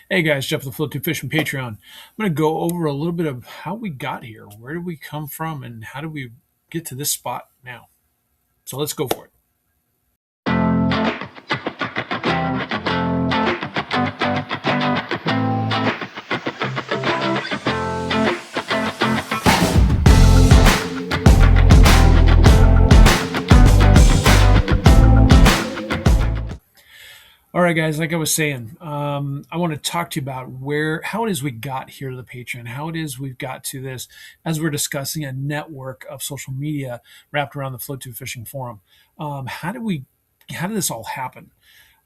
Hey guys, Jeff the Float Tube Fishing Patreon. I'm going to go over a little bit of how we got here. Where did we come from and how did we get to this spot now? So let's go for it. All right, guys, like I was saying, I want to talk to you about how it is we got here to the Patreon, how it is we've got to this as we're discussing a network of social media wrapped around the Float Tube Fishing Forum. How did this all happen?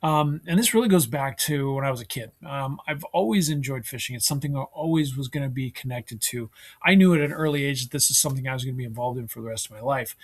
And this really goes back to when I was a kid. I've always enjoyed fishing. It's something I always was going to be connected to. I knew at an early age that this is something I was going to be involved in for the rest of my life.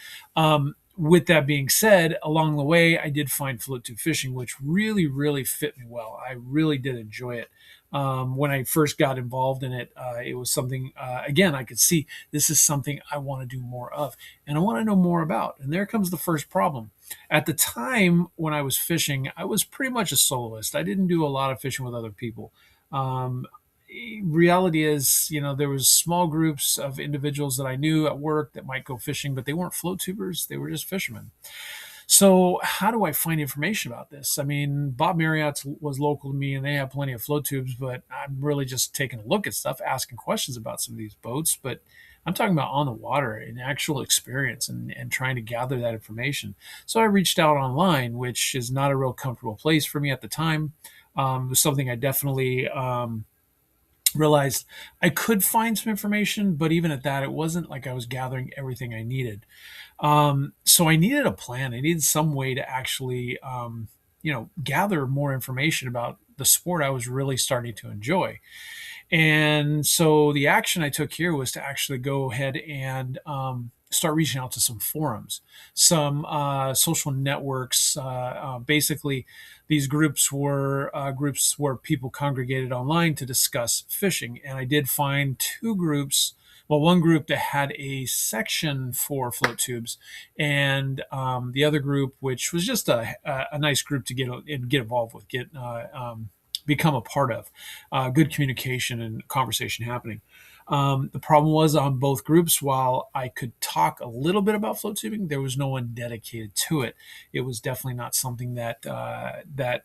With that being said, along the way, I did find float tube fishing, which really, really fit me well. I really did enjoy it. When I first got involved in it, it was something, again, I could see this is something I want to do more of and I want to know more about. And there comes the first problem. At the time when I was fishing, I was pretty much a soloist. I didn't do a lot of fishing with other people. Um, Reality is, there was small groups of individuals that I knew at work that might go fishing, but they weren't float tubers. They were just fishermen. So how do I find information about this? I mean, Bob Marriott's was local to me and they have plenty of float tubes, but I'm really just taking a look at stuff, asking questions about some of these boats. But I'm talking about on the water and actual experience and trying to gather that information. So I reached out online, which is not a real comfortable place for me at the time. It was something I definitely realized I could find some information, but even at that, it wasn't like I was gathering everything I needed. So I needed a plan. I needed some way to actually, gather more information about the sport I was really starting to enjoy. And so the action I took here was to actually go ahead and start reaching out to some forums, some social networks. Basically, these groups where people congregated online to discuss fishing. And I did find two groups. Well, one group that had a section for float tubes, and the other group, which was just a nice group to get involved with, become a part of. Good communication and conversation happening. The problem was on both groups, while I could talk a little bit about float tubing, there was no one dedicated to it. It was definitely not something that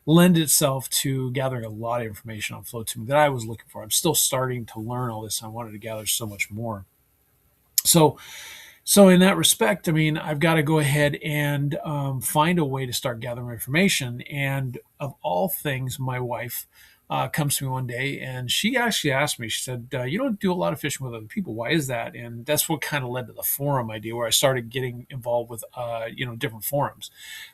lend itself to gathering a lot of information on float tubing that I was looking for. I'm still starting to learn all this. I wanted to gather so much more. So so in that respect, I mean, I've got to go ahead and find a way to start gathering information. And of all things, my wife comes to me one day and she actually asked me, she said, "You don't do a lot of fishing with other people. Why is that?" And that's what kind of led to the forum idea, where I started getting involved with, different forums,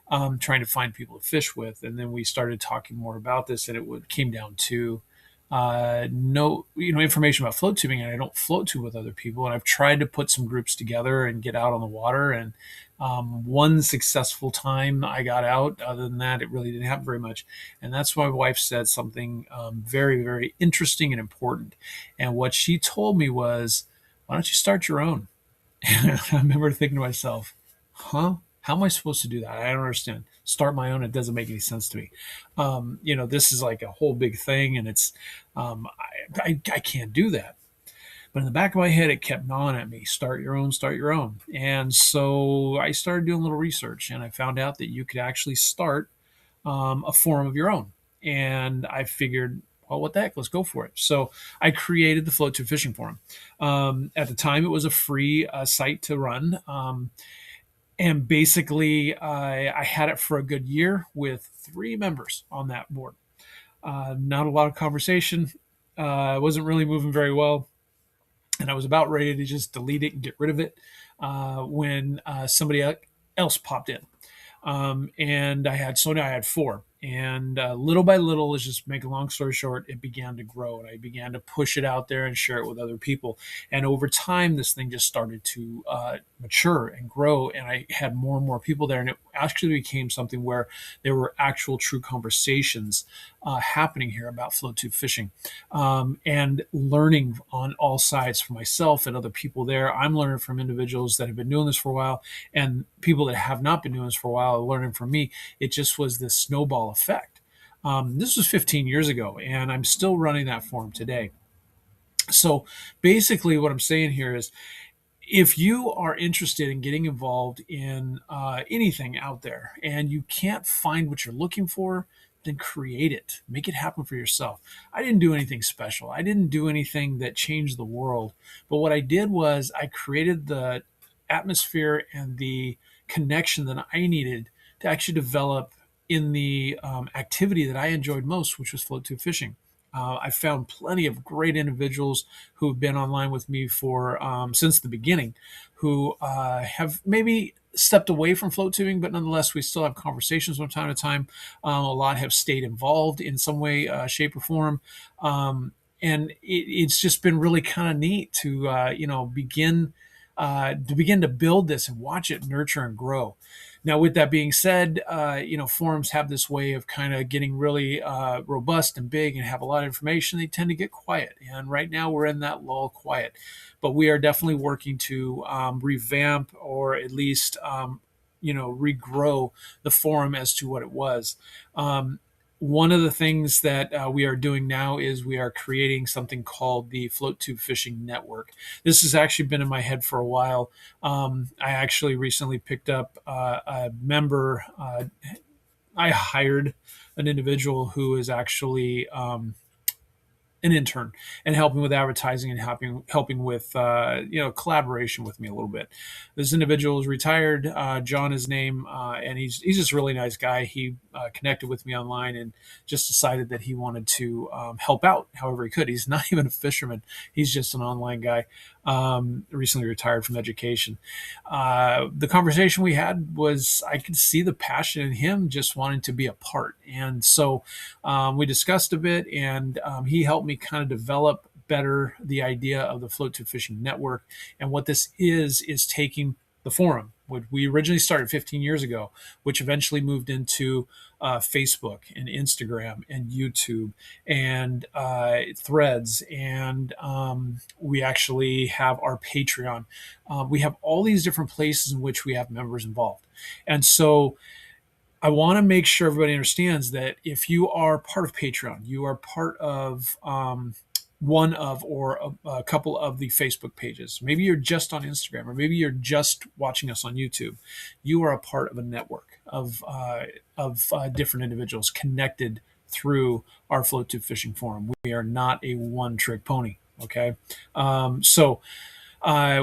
trying to find people to fish with. And then we started talking more about this, and came down to no information about float tubing, and I don't float tube with other people, and I've tried to put some groups together and get out on the water, and one successful time I got out. Other than that, it really didn't happen very much. And that's why my wife said something very, very interesting and important. And what she told me was, "Why don't you start your own?" And I remember thinking to myself, huh? How am I supposed to do that? I don't understand. Start my own. It doesn't make any sense to me. This is like a whole big thing, and I can't do that. But in the back of my head, it kept gnawing at me. Start your own. Start your own. And so I started doing a little research, and I found out that you could actually start a forum of your own. And I figured, well, what the heck? Let's go for it. So I created the Float Tube Fishing Forum. At the time, it was a free site to run. And basically, I had it for a good year with three members on that board. Not a lot of conversation. I wasn't really moving very well. And I was about ready to just delete it and get rid of it when somebody else popped in. And so now I had four. And little by little, let's just make a long story short, it began to grow, and I began to push it out there and share it with other people. And over time, this thing just started to mature and grow, and I had more and more people there, and it actually became something where there were actual true conversations happening here about float tube fishing, and learning on all sides for myself and other people there. I'm learning from individuals that have been doing this for a while, and people that have not been doing this for a while are learning from me. It just was this snowball effect. This was 15 years ago, and I'm still running that forum today. So basically, what I'm saying here is if you are interested in getting involved in anything out there and you can't find what you're looking for, then create it. Make it happen for yourself. I didn't do anything special. I didn't do anything that changed the world. But what I did was I created the atmosphere and the connection that I needed to actually develop in the activity that I enjoyed most, which was float tube fishing. I found plenty of great individuals who've been online with me for since the beginning, who have maybe stepped away from float tubing, but nonetheless, we still have conversations from time to time. A lot have stayed involved in some way, shape, or form. And it's just been really kind of neat to begin to build this and watch it nurture and grow. Now, with that being said, forums have this way of kind of getting really robust and big and have a lot of information. They tend to get quiet. And right now we're in that lull quiet. But we are definitely working to revamp or at least, regrow the forum as to what it was. One of the things that we are doing now is we are creating something called the Float Tube Fishing Network. This has actually been in my head for a while. I actually recently picked up a member. I hired an individual who is actually an intern and helping with advertising and helping with collaboration with me a little bit. This individual is retired. John, his name, and he's just a really nice guy. He connected with me online and just decided that he wanted to help out however he could. He's not even a fisherman. He's just an online guy. Recently retired from education. The conversation we had was I could see the passion in him just wanting to be a part, and so we discussed a bit, and he helped me kind of develop better the idea of the Float Tube Fishing Network. And what this is taking the forum, what we originally started 15 years ago, which eventually moved into Facebook and Instagram and YouTube and Threads. And we actually have our Patreon. We have all these different places in which we have members involved. And so I want to make sure everybody understands that if you are part of Patreon, you are part of one of or a couple of the Facebook pages. Maybe you're just on Instagram, or maybe you're just watching us on YouTube. You are a part of a network of different individuals connected through our Float Tube Fishing Forum. We are not a one-trick pony. Okay, so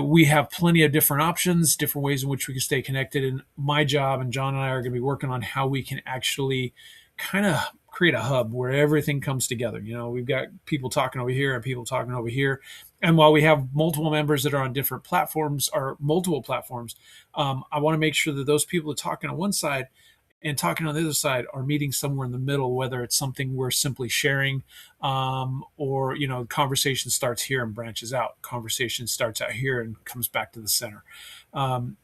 we have plenty of different options, different ways in which we can stay connected. And my job, and John and I are going to be working on how we can actually kind of create a hub where everything comes together. We've got people talking over here and people talking over here. And while we have multiple members that are on different platforms or multiple platforms, I want to make sure that those people are talking on one side and talking on the other side are meeting somewhere in the middle, whether it's something we're simply sharing, or conversation starts here and branches out. Conversation starts out here and comes back to the center.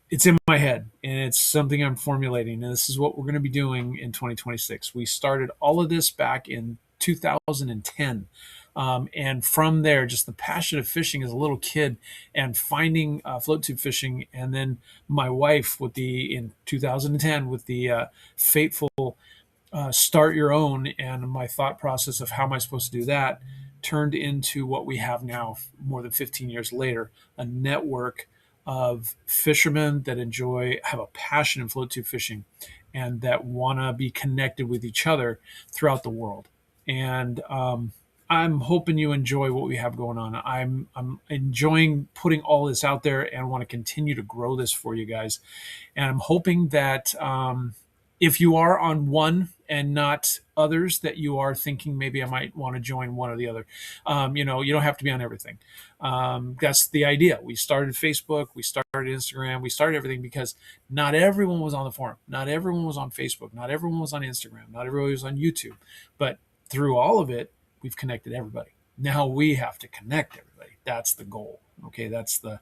It's in my head, and it's something I'm formulating, and this is what we're going to be doing in 2026. We started all of this back in 2010. And from there, just the passion of fishing as a little kid and finding float tube fishing. And then my wife in 2010 with the fateful start your own, and my thought process of how am I supposed to do that turned into what we have now more than 15 years later, a network of fishermen that have a passion in float tube fishing and that want to be connected with each other throughout the world. And I'm hoping you enjoy what we have going on. I'm enjoying putting all this out there and want to continue to grow this for you guys. And I'm hoping that if you are on one and not others, that you are thinking maybe I might want to join one or the other. You don't have to be on everything. That's the idea. We started Facebook, we started Instagram, we started everything because not everyone was on the forum. Not everyone was on Facebook. Not everyone was on Instagram. Not everyone was on YouTube. But through all of it, we've connected everybody. Now we have to connect everybody. That's the goal. Okay, that's the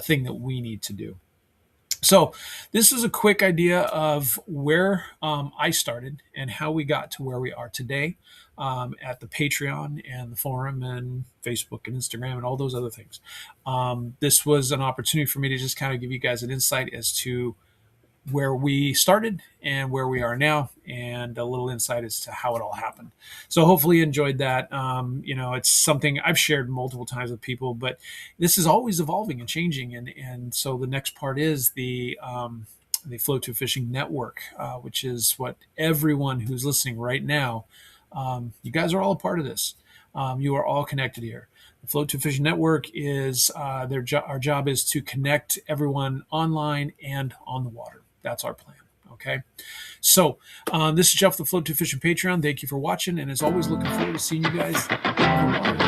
thing that we need to do. So this is a quick idea of where I started and how we got to where we are today at the Patreon and the forum and Facebook and Instagram and all those other things. This was an opportunity for me to just kind of give you guys an insight as to where we started and where we are now, and a little insight as to how it all happened. So hopefully you enjoyed that. It's something I've shared multiple times with people, but this is always evolving and changing. And so the next part is the Flow to Fishing Network, which is what everyone who's listening right now, you guys are all a part of this. You are all connected here. The Float to Fishing Network is our job is to connect everyone online and on the water. That's our plan. Okay. So this is Jeff, the Float to Fishing Patreon. Thank you for watching. And as always, looking forward to seeing you guys on the water.